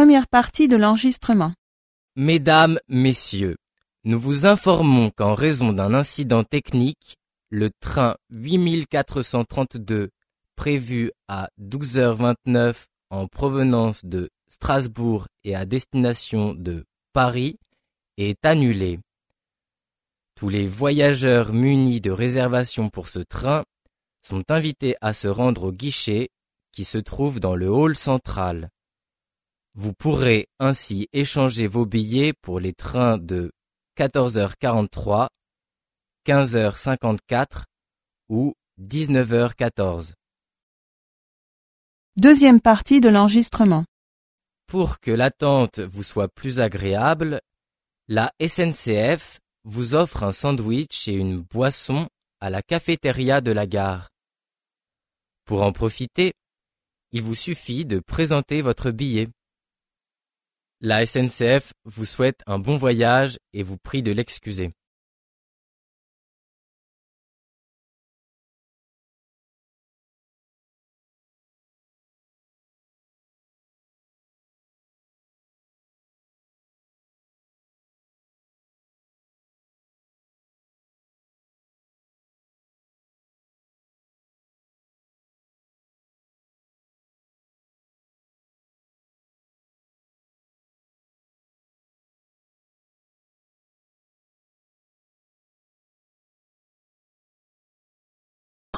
Première partie de l'enregistrement. Mesdames, Messieurs, nous vous informons qu'en raison d'un incident technique, le train 8432 prévu à 12h29 en provenance de Strasbourg et à destination de Paris est annulé. Tous les voyageurs munis de réservations pour ce train sont invités à se rendre au guichet qui se trouve dans le hall central. Vous pourrez ainsi échanger vos billets pour les trains de 14h43, 15h54 ou 19h14. Deuxième partie de l'enregistrement. Pour que l'attente vous soit plus agréable, la SNCF vous offre un sandwich et une boisson à la cafétéria de la gare. Pour en profiter, il vous suffit de présenter votre billet. La SNCF vous souhaite un bon voyage et vous prie de l'excuser.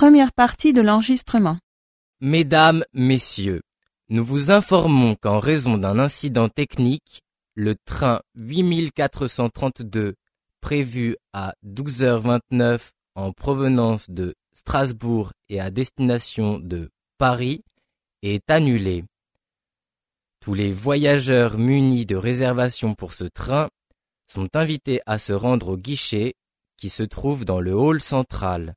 Première partie de l'enregistrement. Mesdames, Messieurs, nous vous informons qu'en raison d'un incident technique, le train 8432 prévu à 12h29 en provenance de Strasbourg et à destination de Paris est annulé. Tous les voyageurs munis de réservations pour ce train sont invités à se rendre au guichet qui se trouve dans le hall central.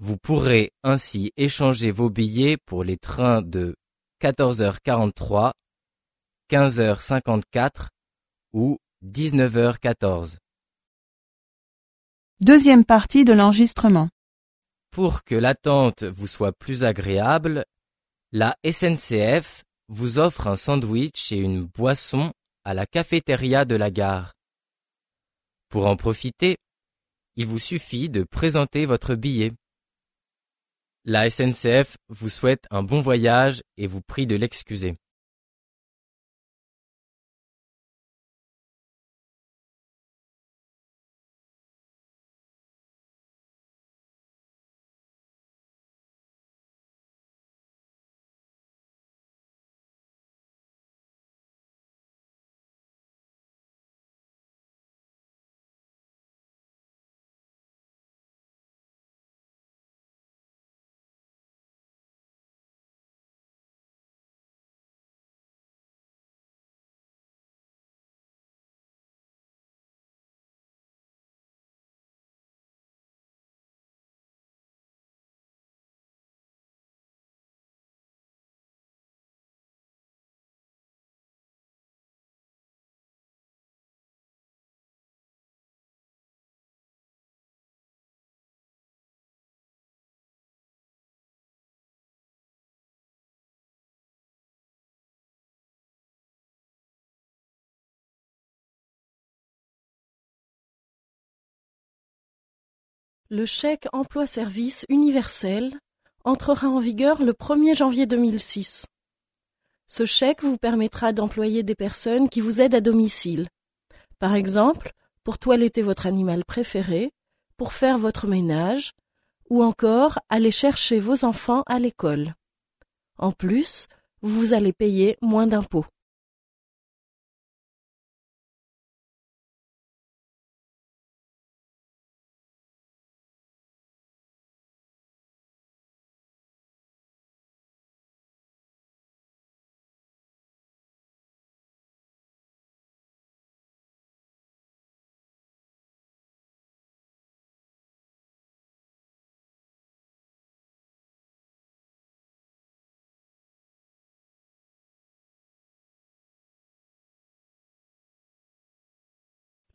Vous pourrez ainsi échanger vos billets pour les trains de 14h43, 15h54 ou 19h14. Deuxième partie de l'enregistrement. Pour que l'attente vous soit plus agréable, la SNCF vous offre un sandwich et une boisson à la cafétéria de la gare. Pour en profiter, il vous suffit de présenter votre billet. La SNCF vous souhaite un bon voyage et vous prie de l'excuser. Le chèque emploi-service universel entrera en vigueur le 1er janvier 2006. Ce chèque vous permettra d'employer des personnes qui vous aident à domicile. Par exemple, pour toiletter votre animal préféré, pour faire votre ménage, ou encore aller chercher vos enfants à l'école. En plus, vous allez payer moins d'impôts.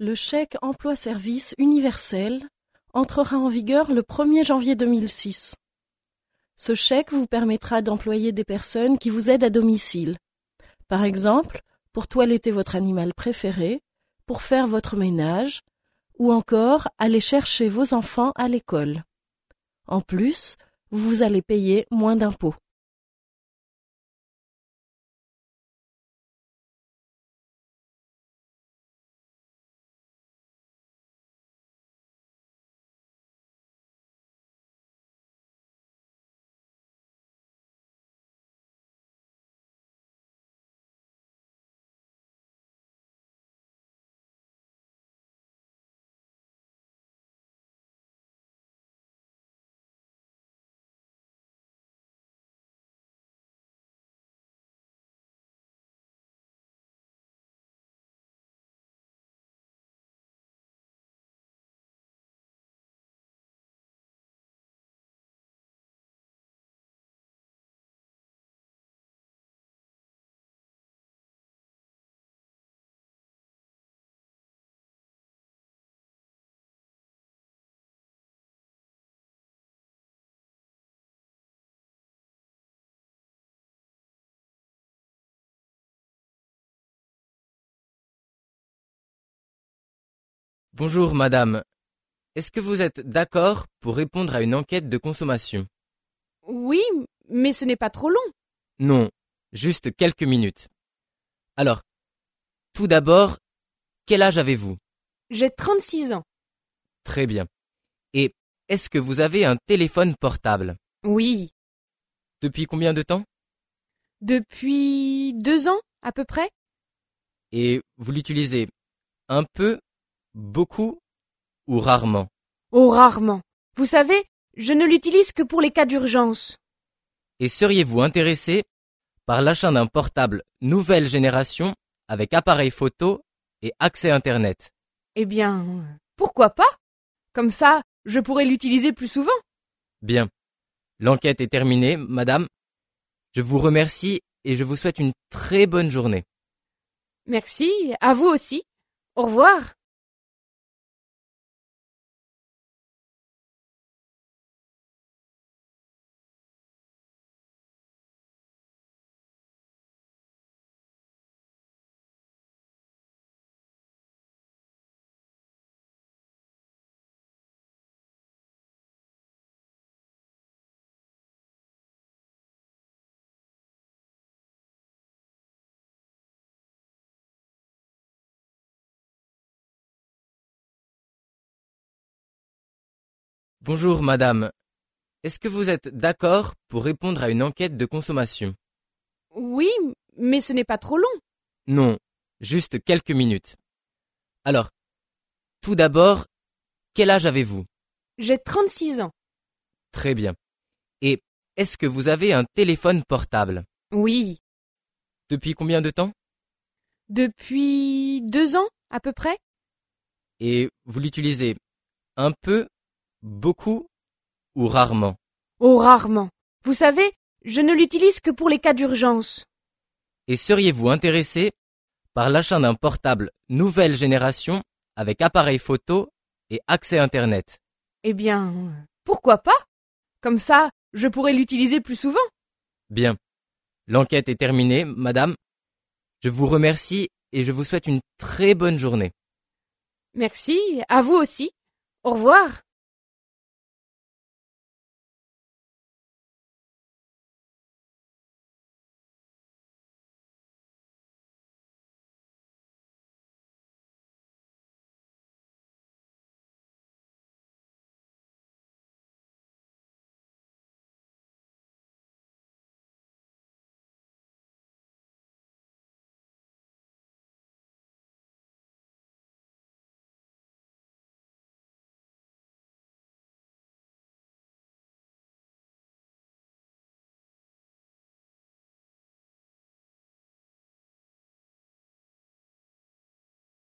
Le chèque emploi-service universel entrera en vigueur le 1er janvier 2006. Ce chèque vous permettra d'employer des personnes qui vous aident à domicile. Par exemple, pour toiletter votre animal préféré, pour faire votre ménage, ou encore aller chercher vos enfants à l'école. En plus, vous allez payer moins d'impôts. Bonjour madame, est-ce que vous êtes d'accord pour répondre à une enquête de consommation? Oui, mais ce n'est pas trop long. Non, juste quelques minutes. Alors, tout d'abord, quel âge avez-vous? J'ai 36 ans. Très bien. Et est-ce que vous avez un téléphone portable? Oui. Depuis combien de temps? Depuis 2 ans, à peu près? Et vous l'utilisez un peu, beaucoup ou rarement? Oh, rarement. Vous savez, je ne l'utilise que pour les cas d'urgence. Et seriez-vous intéressé par l'achat d'un portable nouvelle génération avec appareil photo et accès Internet? Eh bien, pourquoi pas? Comme ça, je pourrais l'utiliser plus souvent. Bien. L'enquête est terminée, madame. Je vous remercie et je vous souhaite une très bonne journée. Merci, à vous aussi. Au revoir. Bonjour madame, est-ce que vous êtes d'accord pour répondre à une enquête de consommation? Oui, mais ce n'est pas trop long. Non, juste quelques minutes. Alors, tout d'abord, quel âge avez-vous? J'ai 36 ans. Très bien. Et est-ce que vous avez un téléphone portable? Oui. Depuis combien de temps? Depuis 2 ans, à peu près? Et vous l'utilisez un peu, beaucoup ou rarement? Oh, rarement. Vous savez, je ne l'utilise que pour les cas d'urgence. Et seriez-vous intéressé par l'achat d'un portable nouvelle génération avec appareil photo et accès Internet? Eh bien, pourquoi pas? Comme ça, je pourrais l'utiliser plus souvent. Bien. L'enquête est terminée, madame. Je vous remercie et je vous souhaite une très bonne journée. Merci, à vous aussi. Au revoir.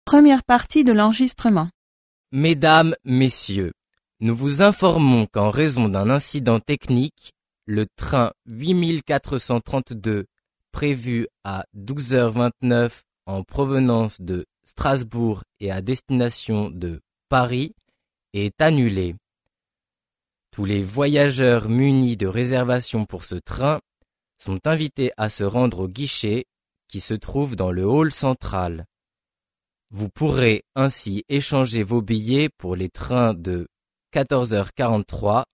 Première partie de l'enregistrement. Mesdames, Messieurs, nous vous informons qu'en raison d'un incident technique, le train 8432 prévu à 12h29 en provenance de Strasbourg et à destination de Paris est annulé. Tous les voyageurs munis de réservations pour ce train sont invités à se rendre au guichet qui se trouve dans le hall central. Vous pourrez ainsi échanger vos billets pour les trains de 14h43,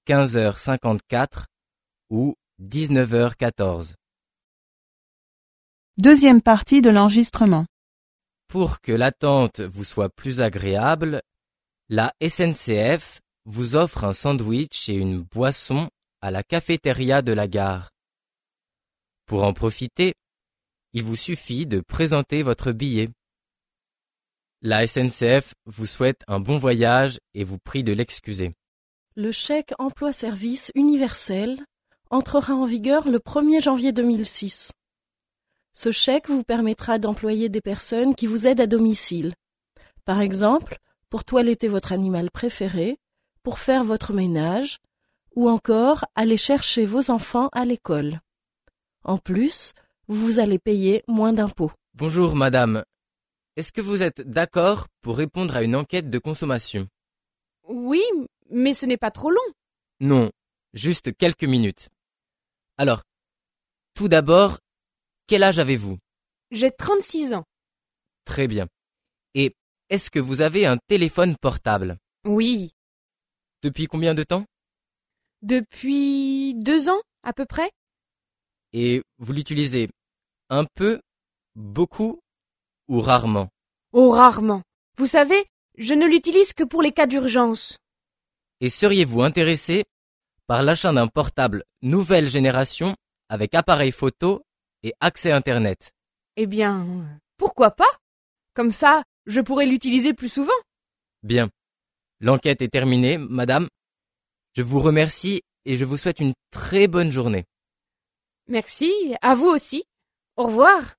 15h54 ou 19h14. Deuxième partie de l'enregistrement. Pour que l'attente vous soit plus agréable, la SNCF vous offre un sandwich et une boisson à la cafétéria de la gare. Pour en profiter, il vous suffit de présenter votre billet. La SNCF vous souhaite un bon voyage et vous prie de l'excuser. Le chèque emploi-service universel entrera en vigueur le 1er janvier 2006. Ce chèque vous permettra d'employer des personnes qui vous aident à domicile. Par exemple, pour toiletter votre animal préféré, pour faire votre ménage, ou encore aller chercher vos enfants à l'école. En plus, vous allez payer moins d'impôts. Bonjour madame, est-ce que vous êtes d'accord pour répondre à une enquête de consommation? Oui, mais ce n'est pas trop long. Non, juste quelques minutes. Alors, tout d'abord, quel âge avez-vous? J'ai 36 ans. Très bien. Et est-ce que vous avez un téléphone portable? Oui. Depuis combien de temps? Depuis 2 ans, à peu près. Et vous l'utilisez un peu, beaucoup ou rarement? Oh, rarement. Vous savez, je ne l'utilise que pour les cas d'urgence. Et seriez-vous intéressé par l'achat d'un portable nouvelle génération avec appareil photo et accès Internet? Eh bien, pourquoi pas? Comme ça, je pourrais l'utiliser plus souvent. Bien. L'enquête est terminée, madame. Je vous remercie et je vous souhaite une très bonne journée. Merci, à vous aussi. Au revoir.